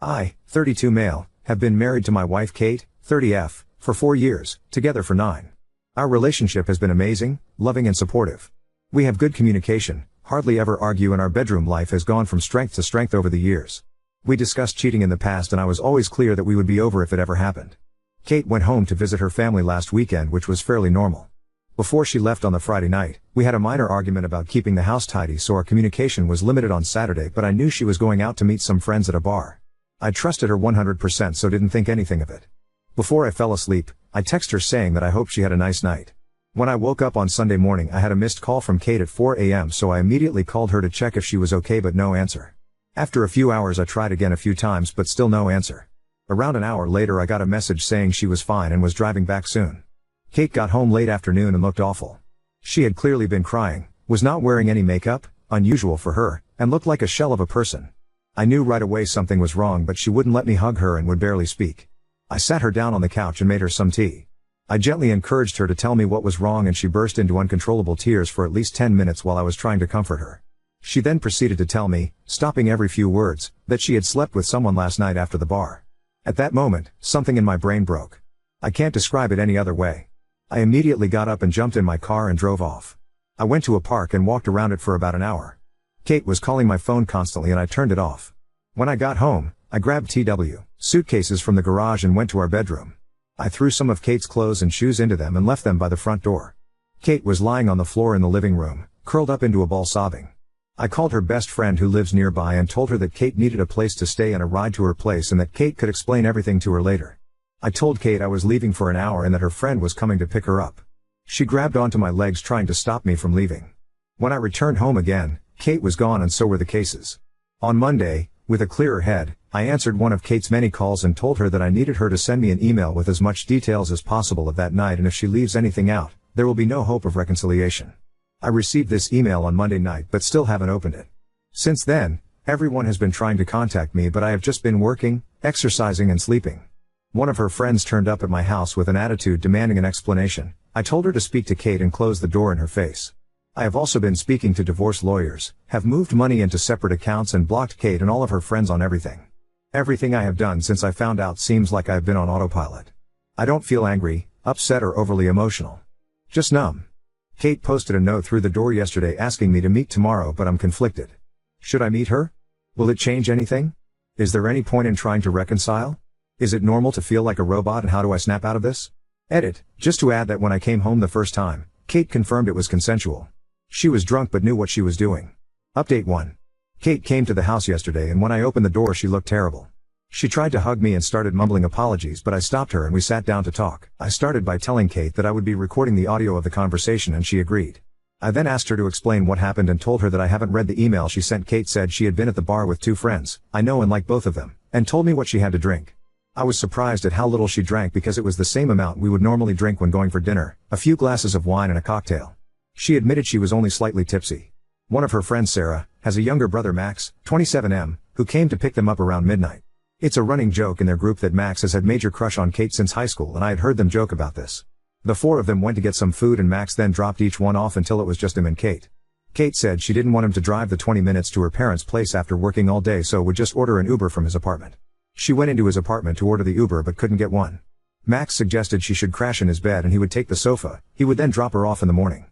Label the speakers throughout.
Speaker 1: I, 32 male, have been married to my wife Kate, 30F, for 4 years, together for 9. Our relationship has been amazing, loving and supportive. We have good communication, hardly ever argue, and our bedroom life has gone from strength to strength over the years. We discussed cheating in the past and I was always clear that we would be over if it ever happened. Kate went home to visit her family last weekend, which was fairly normal. Before she left on the Friday night, we had a minor argument about keeping the house tidy, so our communication was limited on Saturday, but I knew she was going out to meet some friends at a bar. I trusted her 100%, so didn't think anything of it. Before I fell asleep, I texted her saying that I hoped she had a nice night. When I woke up on Sunday morning, I had a missed call from Kate at 4 a.m., so I immediately called her to check if she was okay, but no answer. After a few hours I tried again a few times but still no answer. Around an hour later I got a message saying she was fine and was driving back soon. Kate got home late afternoon and looked awful. She had clearly been crying, was not wearing any makeup, unusual for her, and looked like a shell of a person. I knew right away something was wrong, but she wouldn't let me hug her and would barely speak. I sat her down on the couch and made her some tea. I gently encouraged her to tell me what was wrong, and she burst into uncontrollable tears for at least 10 minutes while I was trying to comfort her. She then proceeded to tell me, stopping every few words, that she had slept with someone last night after the bar. At that moment, something in my brain broke. I can't describe it any other way. I immediately got up and jumped in my car and drove off. I went to a park and walked around it for about an hour. Kate was calling my phone constantly and I turned it off. When I got home, I grabbed TW suitcases from the garage and went to our bedroom. I threw some of Kate's clothes and shoes into them and left them by the front door. Kate was lying on the floor in the living room, curled up into a ball sobbing. I called her best friend who lives nearby and told her that Kate needed a place to stay and a ride to her place and that Kate could explain everything to her later. I told Kate I was leaving for an hour and that her friend was coming to pick her up. She grabbed onto my legs trying to stop me from leaving. When I returned home again, Kate was gone and so were the cases. On Monday, with a clearer head, I answered one of Kate's many calls and told her that I needed her to send me an email with as much details as possible of that night, and if she leaves anything out, there will be no hope of reconciliation. I received this email on Monday night but still haven't opened it. Since then, everyone has been trying to contact me, but I have just been working, exercising and sleeping. One of her friends turned up at my house with an attitude demanding an explanation. I told her to speak to Kate and close the door in her face. I have also been speaking to divorce lawyers, have moved money into separate accounts and blocked Kate and all of her friends on everything. Everything I have done since I found out seems like I have been on autopilot. I don't feel angry, upset or overly emotional. Just numb. Kate posted a note through the door yesterday asking me to meet tomorrow, but I'm conflicted. Should I meet her? Will it change anything? Is there any point in trying to reconcile? Is it normal to feel like a robot, and how do I snap out of this? Edit, just to add that when I came home the first time, Kate confirmed it was consensual. She was drunk but knew what she was doing. Update 1. Kate came to the house yesterday and when I opened the door she looked terrible. She tried to hug me and started mumbling apologies, but I stopped her and we sat down to talk. I started by telling Kate that I would be recording the audio of the conversation and she agreed. I then asked her to explain what happened and told her that I haven't read the email she sent. Kate said she had been at the bar with 2 friends, I know and like both of them, and told me what she had to drink. I was surprised at how little she drank because it was the same amount we would normally drink when going for dinner, a few glasses of wine and a cocktail. She admitted she was only slightly tipsy. One of her friends, Sarah, has a younger brother Max, 27M, who came to pick them up around midnight. It's a running joke in their group that Max has had major crush on Kate since high school, and I had heard them joke about this. The 4 of them went to get some food and Max then dropped each one off until it was just him and Kate. Kate said she didn't want him to drive the 20 minutes to her parents' place after working all day, so would just order an Uber from his apartment. She went into his apartment to order the Uber but couldn't get one. Max suggested she should crash in his bed and he would take the sofa, he would then drop her off in the morning.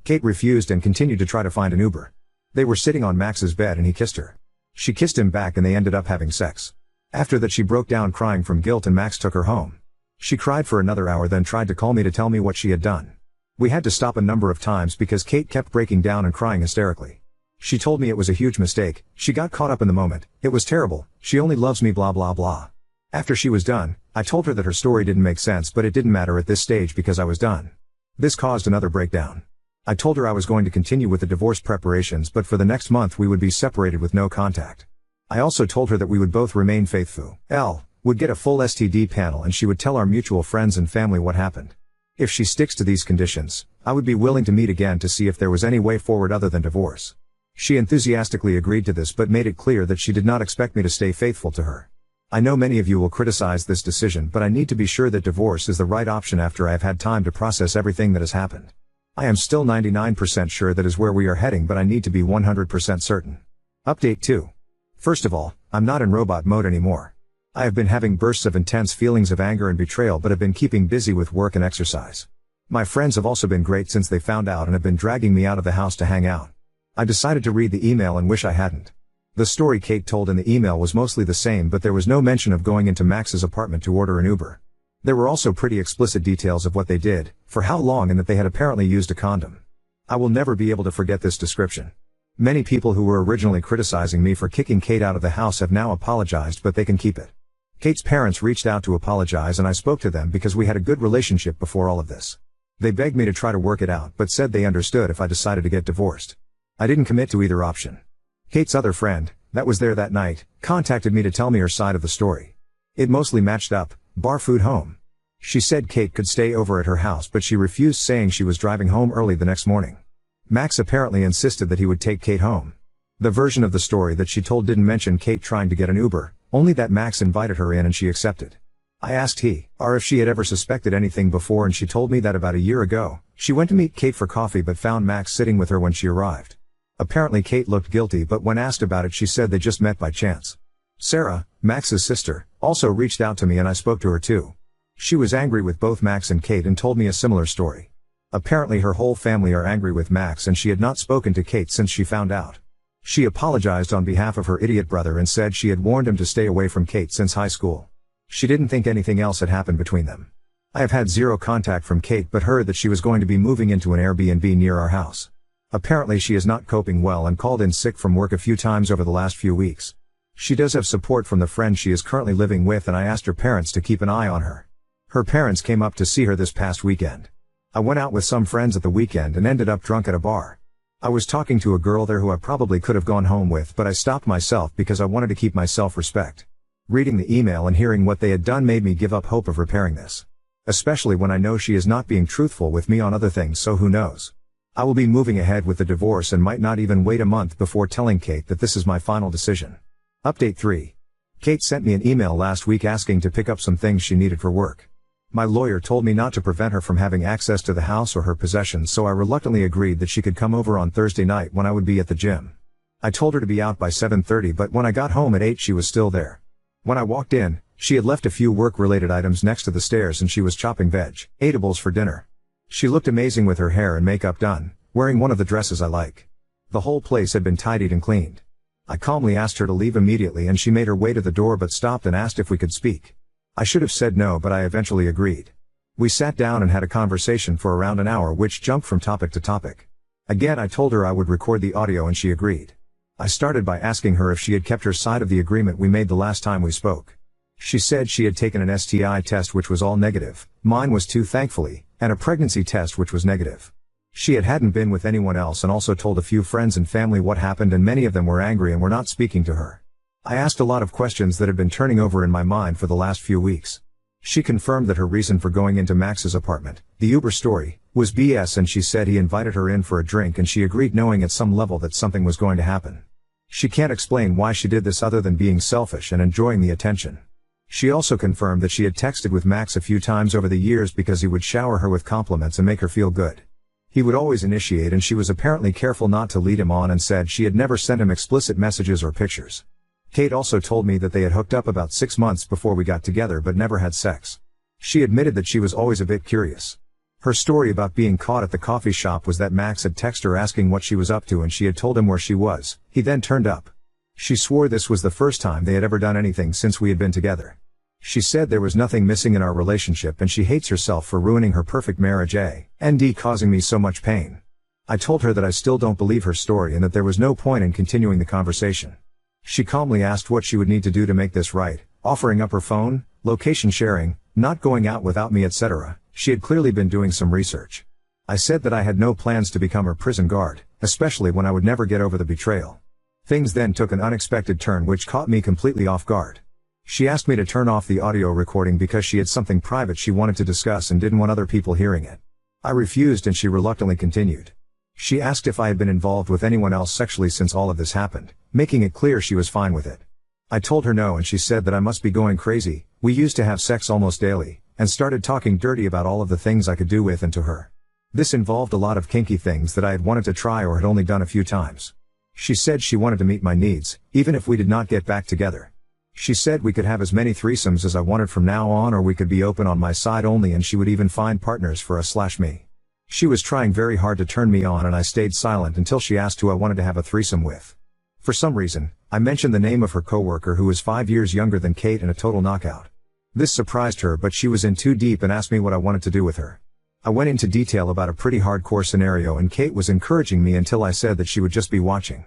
Speaker 1: Kate refused and continued to try to find an Uber. They were sitting on Max's bed and he kissed her. She kissed him back and they ended up having sex. After that she broke down crying from guilt and Max took her home. She cried for another hour, then tried to call me to tell me what she had done. We had to stop a number of times because Kate kept breaking down and crying hysterically. She told me it was a huge mistake, she got caught up in the moment, it was terrible, she only loves me blah blah blah. After she was done, I told her that her story didn't make sense, but it didn't matter at this stage because I was done. This caused another breakdown. I told her I was going to continue with the divorce preparations, but for the next month we would be separated with no contact. I also told her that we would both remain faithful. Would get a full STD panel and she would tell our mutual friends and family what happened. If she sticks to these conditions, I would be willing to meet again to see if there was any way forward other than divorce. She enthusiastically agreed to this but made it clear that she did not expect me to stay faithful to her. I know many of you will criticize this decision, but I need to be sure that divorce is the right option after I have had time to process everything that has happened. I am still 99% sure that is where we are heading, but I need to be 100% certain. Update 2. First of all, I'm not in robot mode anymore. I have been having bursts of intense feelings of anger and betrayal but have been keeping busy with work and exercise. My friends have also been great since they found out and have been dragging me out of the house to hang out. I decided to read the email and wish I hadn't. The story Kate told in the email was mostly the same, but there was no mention of going into Max's apartment to order an Uber. There were also pretty explicit details of what they did, for how long, and that they had apparently used a condom. I will never be able to forget this description. Many people who were originally criticizing me for kicking Kate out of the house have now apologized, but they can keep it. Kate's parents reached out to apologize and I spoke to them because we had a good relationship before all of this. They begged me to try to work it out but said they understood if I decided to get divorced. I didn't commit to either option. Kate's other friend, that was there that night, contacted me to tell me her side of the story. It mostly matched up, bar food home. She said Kate could stay over at her house but she refused, saying she was driving home early the next morning. Max apparently insisted that he would take Kate home. The version of the story that she told didn't mention Kate trying to get an Uber, only that Max invited her in and she accepted. I asked her if she had ever suspected anything before, and she told me that about a year ago, she went to meet Kate for coffee but found Max sitting with her when she arrived. Apparently Kate looked guilty, but when asked about it she said they just met by chance. Sarah, Max's sister, also reached out to me and I spoke to her too. She was angry with both Max and Kate and told me a similar story. Apparently her whole family are angry with Max and she had not spoken to Kate since she found out. She apologized on behalf of her idiot brother and said she had warned him to stay away from Kate since high school. She didn't think anything else had happened between them. I have had zero contact from Kate but heard that she was going to be moving into an Airbnb near our house. Apparently she is not coping well and called in sick from work a few times over the last few weeks. She does have support from the friend she is currently living with, and I asked her parents to keep an eye on her. Her parents came up to see her this past weekend. I went out with some friends at the weekend and ended up drunk at a bar. I was talking to a girl there who I probably could have gone home with, but I stopped myself because I wanted to keep my self-respect. Reading the email and hearing what they had done made me give up hope of repairing this. Especially when I know she is not being truthful with me on other things, so who knows. I will be moving ahead with the divorce and might not even wait a month before telling Kate that this is my final decision. Update 3. Kate sent me an email last week asking to pick up some things she needed for work. My lawyer told me not to prevent her from having access to the house or her possessions, so I reluctantly agreed that she could come over on Thursday night when I would be at the gym. I told her to be out by 7:30, but when I got home at 8 she was still there. When I walked in, she had left a few work-related items next to the stairs and she was chopping vegetables for dinner. She looked amazing with her hair and makeup done, wearing one of the dresses I like. The whole place had been tidied and cleaned. I calmly asked her to leave immediately and she made her way to the door but stopped and asked if we could speak. I should have said no, but I eventually agreed. We sat down and had a conversation for around an hour which jumped from topic to topic. Again I told her I would record the audio and she agreed. I started by asking her if she had kept her side of the agreement we made the last time we spoke. She said she had taken an STI test which was all negative, mine was too thankfully, and a pregnancy test which was negative. She hadn't been with anyone else and also told a few friends and family what happened, and many of them were angry and were not speaking to her. I asked a lot of questions that had been turning over in my mind for the last few weeks. She confirmed that her reason for going into Max's apartment, the Uber story, was BS, and she said he invited her in for a drink and she agreed knowing at some level that something was going to happen. She can't explain why she did this other than being selfish and enjoying the attention. She also confirmed that she had texted with Max a few times over the years because he would shower her with compliments and make her feel good. He would always initiate and she was apparently careful not to lead him on, and said she had never sent him explicit messages or pictures. Kate also told me that they had hooked up about 6 months before we got together but never had sex. She admitted that she was always a bit curious. Her story about being caught at the coffee shop was that Max had texted her asking what she was up to and she had told him where she was. He then turned up. She swore this was the first time they had ever done anything since we had been together. She said there was nothing missing in our relationship and she hates herself for ruining her perfect marriage and causing me so much pain. I told her that I still don't believe her story and that there was no point in continuing the conversation. She calmly asked what she would need to do to make this right, offering up her phone, location sharing, not going out without me, etc. She had clearly been doing some research. I said that I had no plans to become her prison guard, especially when I would never get over the betrayal. Things then took an unexpected turn which caught me completely off guard. She asked me to turn off the audio recording because she had something private she wanted to discuss and didn't want other people hearing it. I refused and she reluctantly continued. She asked if I had been involved with anyone else sexually since all of this happened, making it clear she was fine with it. I told her no and she said that I must be going crazy. We used to have sex almost daily, and started talking dirty about all of the things I could do with and to her. This involved a lot of kinky things that I had wanted to try or had only done a few times. She said she wanted to meet my needs, even if we did not get back together. She said we could have as many threesomes as I wanted from now on, or we could be open on my side only, and she would even find partners for us/me. She was trying very hard to turn me on, and I stayed silent until she asked who I wanted to have a threesome with. For some reason, I mentioned the name of her coworker who was 5 years younger than Kate and a total knockout. This surprised her, but she was in too deep and asked me what I wanted to do with her. I went into detail about a pretty hardcore scenario, and Kate was encouraging me until I said that she would just be watching.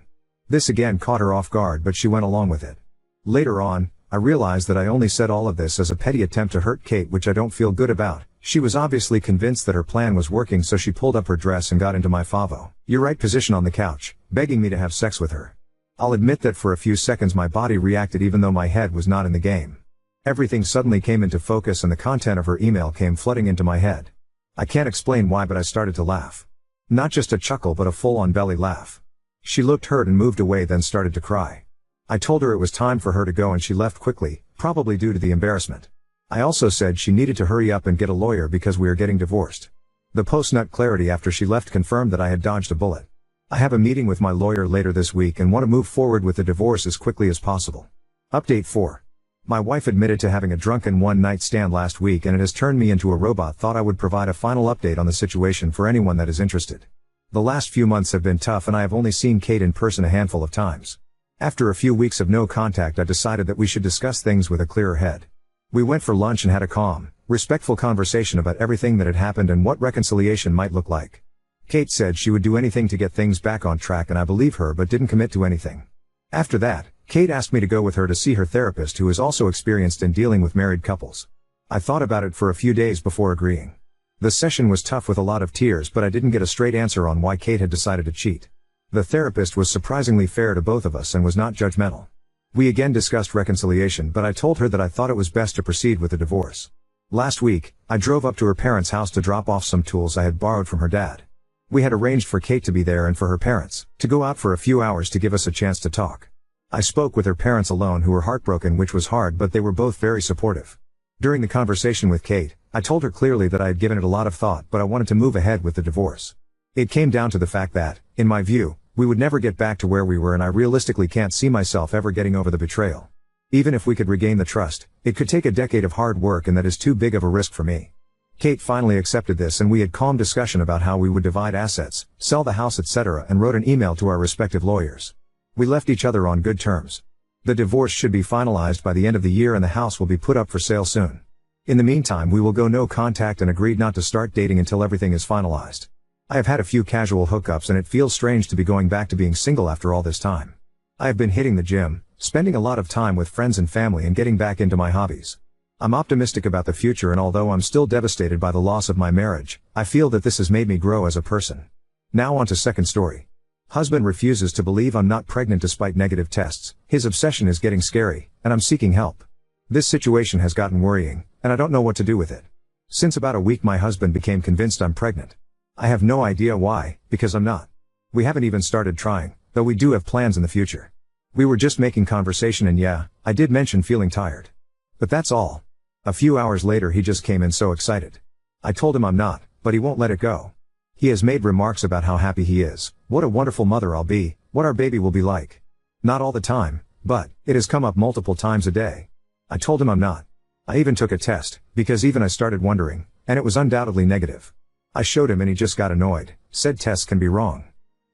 Speaker 1: This again caught her off guard, but she went along with it. Later on, I realized that I only said all of this as a petty attempt to hurt Kate, which I don't feel good about. She was obviously convinced that her plan was working, so she pulled up her dress and got into my favo, "You're right" position on the couch, begging me to have sex with her. I'll admit that for a few seconds my body reacted even though my head was not in the game. Everything suddenly came into focus and the content of her email came flooding into my head. I can't explain why, but I started to laugh. Not just a chuckle, but a full-on belly laugh. She looked hurt and moved away, then started to cry. I told her it was time for her to go, and she left quickly, probably due to the embarrassment. I also said she needed to hurry up and get a lawyer because we are getting divorced. The post-nut clarity after she left confirmed that I had dodged a bullet. I have a meeting with my lawyer later this week and want to move forward with the divorce as quickly as possible. Update 4. My wife admitted to having a drunken one-night stand last week, and it has turned me into a robot. Thought I would provide a final update on the situation for anyone that is interested. The last few months have been tough, and I have only seen Kate in person a handful of times. After a few weeks of no contact, I decided that we should discuss things with a clearer head. We went for lunch and had a calm, respectful conversation about everything that had happened and what reconciliation might look like. Kate said she would do anything to get things back on track, and I believe her, but didn't commit to anything. After that, Kate asked me to go with her to see her therapist, who is also experienced in dealing with married couples. I thought about it for a few days before agreeing. The session was tough with a lot of tears, but I didn't get a straight answer on why Kate had decided to cheat. The therapist was surprisingly fair to both of us and was not judgmental. We again discussed reconciliation, but I told her that I thought it was best to proceed with the divorce. Last week, I drove up to her parents' house to drop off some tools I had borrowed from her dad. We had arranged for Kate to be there and for her parents to go out for a few hours to give us a chance to talk. I spoke with her parents alone, who were heartbroken, which was hard, but they were both very supportive. During the conversation with Kate, I told her clearly that I had given it a lot of thought, but I wanted to move ahead with the divorce. It came down to the fact that, in my view, we would never get back to where we were, and I realistically can't see myself ever getting over the betrayal. Even if we could regain the trust, it could take a decade of hard work, and that is too big of a risk for me. Kate finally accepted this, and we had calm discussion about how we would divide assets, sell the house, etc., and wrote an email to our respective lawyers. We left each other on good terms. The divorce should be finalized by the end of the year, and the house will be put up for sale soon. In the meantime, we will go no contact and agreed not to start dating until everything is finalized. I have had a few casual hookups, and it feels strange to be going back to being single after all this time. I have been hitting the gym, spending a lot of time with friends and family, and getting back into my hobbies. I'm optimistic about the future, and although I'm still devastated by the loss of my marriage, I feel that this has made me grow as a person. Now on to second story. Husband refuses to believe I'm not pregnant despite negative tests. His obsession is getting scary, and I'm seeking help. This situation has gotten worrying, and I don't know what to do with it. Since about a week, my husband became convinced I'm pregnant. I have no idea why, because I'm not. We haven't even started trying, though we do have plans in the future. We were just making conversation, and yeah, I did mention feeling tired. But that's all. A few hours later, he just came in so excited. I told him I'm not, but he won't let it go. He has made remarks about how happy he is, what a wonderful mother I'll be, what our baby will be like. Not all the time, but it has come up multiple times a day. I told him I'm not. I even took a test, because even I started wondering, and it was undoubtedly negative. I showed him and he just got annoyed, said tests can be wrong.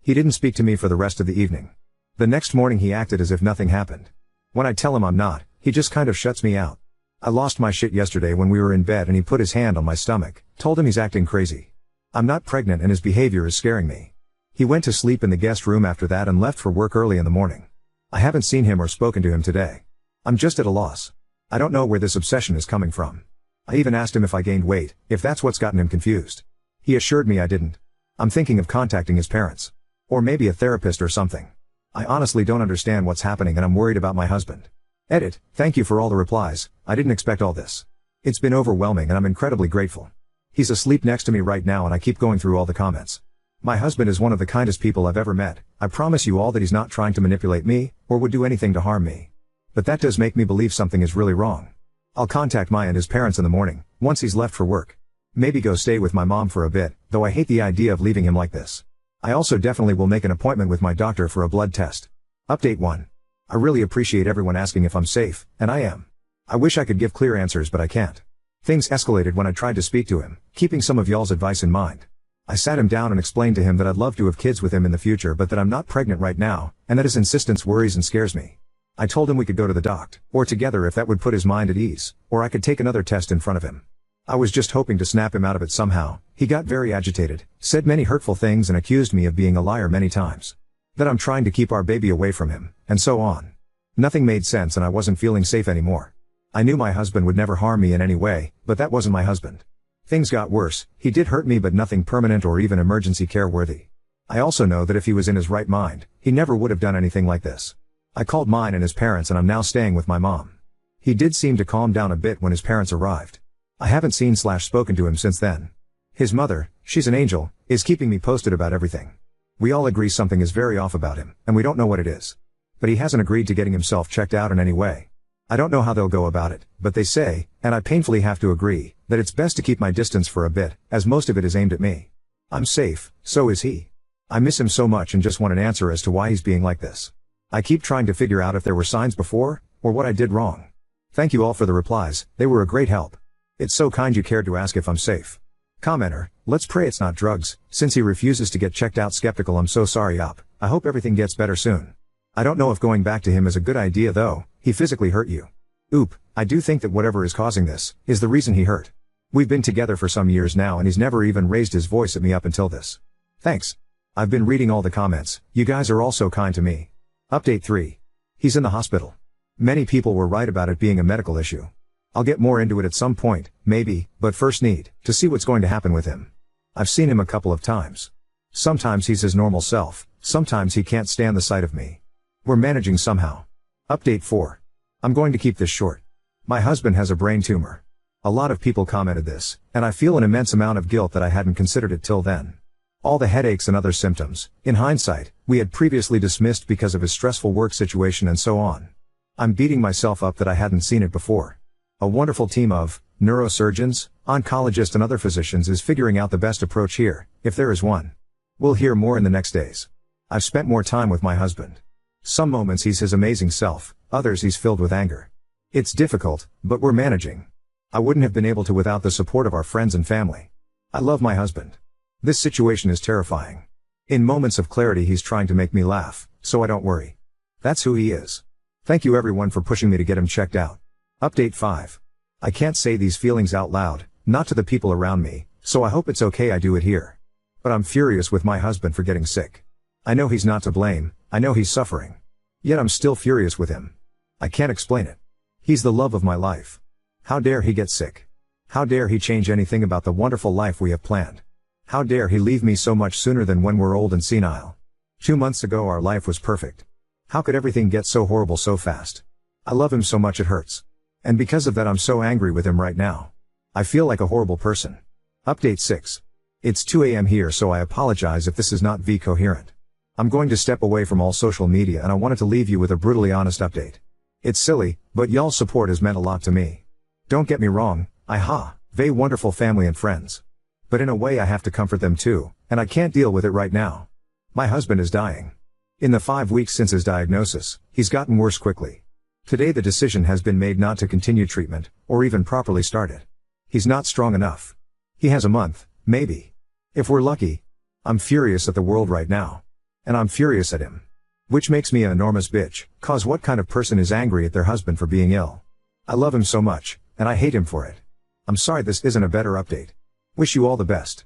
Speaker 1: He didn't speak to me for the rest of the evening. The next morning he acted as if nothing happened. When I tell him I'm not, he just kind of shuts me out. I lost my shit yesterday when we were in bed and he put his hand on my stomach, told him he's acting crazy. I'm not pregnant and his behavior is scaring me. He went to sleep in the guest room after that and left for work early in the morning. I haven't seen him or spoken to him today. I'm just at a loss. I don't know where this obsession is coming from. I even asked him if I gained weight, if that's what's gotten him confused. He assured me I didn't. I'm thinking of contacting his parents. Or maybe a therapist or something. I honestly don't understand what's happening and I'm worried about my husband. Edit, thank you for all the replies. I didn't expect all this. It's been overwhelming and I'm incredibly grateful. He's asleep next to me right now and I keep going through all the comments. My husband is one of the kindest people I've ever met. I promise you all that he's not trying to manipulate me, or would do anything to harm me. But that does make me believe something is really wrong. I'll contact Maya and his parents in the morning, once he's left for work. Maybe go stay with my mom for a bit, though I hate the idea of leaving him like this. I also definitely will make an appointment with my doctor for a blood test. Update 1. I really appreciate everyone asking if I'm safe, and I am. I wish I could give clear answers but I can't. Things escalated when I tried to speak to him, keeping some of y'all's advice in mind. I sat him down and explained to him that I'd love to have kids with him in the future but that I'm not pregnant right now, and that his insistence worries and scares me. I told him we could go to the doctor, or together if that would put his mind at ease, or I could take another test in front of him. I was just hoping to snap him out of it somehow. He got very agitated, said many hurtful things and accused me of being a liar many times. That I'm trying to keep our baby away from him, and so on. Nothing made sense and I wasn't feeling safe anymore. I knew my husband would never harm me in any way, but that wasn't my husband. Things got worse. He did hurt me but nothing permanent or even emergency care worthy. I also know that if he was in his right mind, he never would have done anything like this. I called mine and his parents and I'm now staying with my mom. He did seem to calm down a bit when his parents arrived. I haven't seen/spoken to him since then. His mother, she's an angel, is keeping me posted about everything. We all agree something is very off about him, and we don't know what it is. But he hasn't agreed to getting himself checked out in any way. I don't know how they'll go about it, but they say, and I painfully have to agree, that it's best to keep my distance for a bit, as most of it is aimed at me. I'm safe, so is he. I miss him so much and just want an answer as to why he's being like this. I keep trying to figure out if there were signs before, or what I did wrong. Thank you all for the replies, they were a great help. It's so kind you cared to ask if I'm safe. Commenter, let's pray it's not drugs, since he refuses to get checked out. Skeptical, I'm so sorry up. I hope everything gets better soon. I don't know if going back to him is a good idea though, he physically hurt you. Oop, I do think that whatever is causing this, is the reason he hurt. We've been together for some years now and he's never even raised his voice at me up until this. Thanks. I've been reading all the comments, you guys are all so kind to me. Update 3. He's in the hospital. Many people were right about it being a medical issue. I'll get more into it at some point, maybe, but first need to see what's going to happen with him. I've seen him a couple of times. Sometimes he's his normal self, sometimes he can't stand the sight of me. We're managing somehow. Update 4. I'm going to keep this short. My husband has a brain tumor. A lot of people commented this, and I feel an immense amount of guilt that I hadn't considered it till then. All the headaches and other symptoms, in hindsight, we had previously dismissed because of his stressful work situation and so on. I'm beating myself up that I hadn't seen it before. A wonderful team of neurosurgeons, oncologists and other physicians is figuring out the best approach here, if there is one. We'll hear more in the next days. I've spent more time with my husband. Some moments he's his amazing self, others he's filled with anger. It's difficult, but we're managing. I wouldn't have been able to without the support of our friends and family. I love my husband. This situation is terrifying. In moments of clarity he's trying to make me laugh, so I don't worry. That's who he is. Thank you everyone for pushing me to get him checked out. Update 5. I can't say these feelings out loud, not to the people around me, so I hope it's okay I do it here. But I'm furious with my husband for getting sick. I know he's not to blame, I know he's suffering. Yet I'm still furious with him. I can't explain it. He's the love of my life. How dare he get sick? How dare he change anything about the wonderful life we have planned? How dare he leave me so much sooner than when we're old and senile? 2 months ago our life was perfect. How could everything get so horrible so fast? I love him so much it hurts. And because of that I'm so angry with him right now. I feel like a horrible person. Update 6. It's 2 a.m. here so I apologize if this is not coherent. I'm going to step away from all social media and I wanted to leave you with a brutally honest update. It's silly, but y'all's support has meant a lot to me. Don't get me wrong, I have wonderful family and friends. But in a way I have to comfort them too, and I can't deal with it right now. My husband is dying. In the 5 weeks since his diagnosis, he's gotten worse quickly. Today the decision has been made not to continue treatment, or even properly start it. He's not strong enough. He has a month, maybe. If we're lucky. I'm furious at the world right now. And I'm furious at him. Which makes me an enormous bitch, cause what kind of person is angry at their husband for being ill? I love him so much, and I hate him for it. I'm sorry this isn't a better update. Wish you all the best.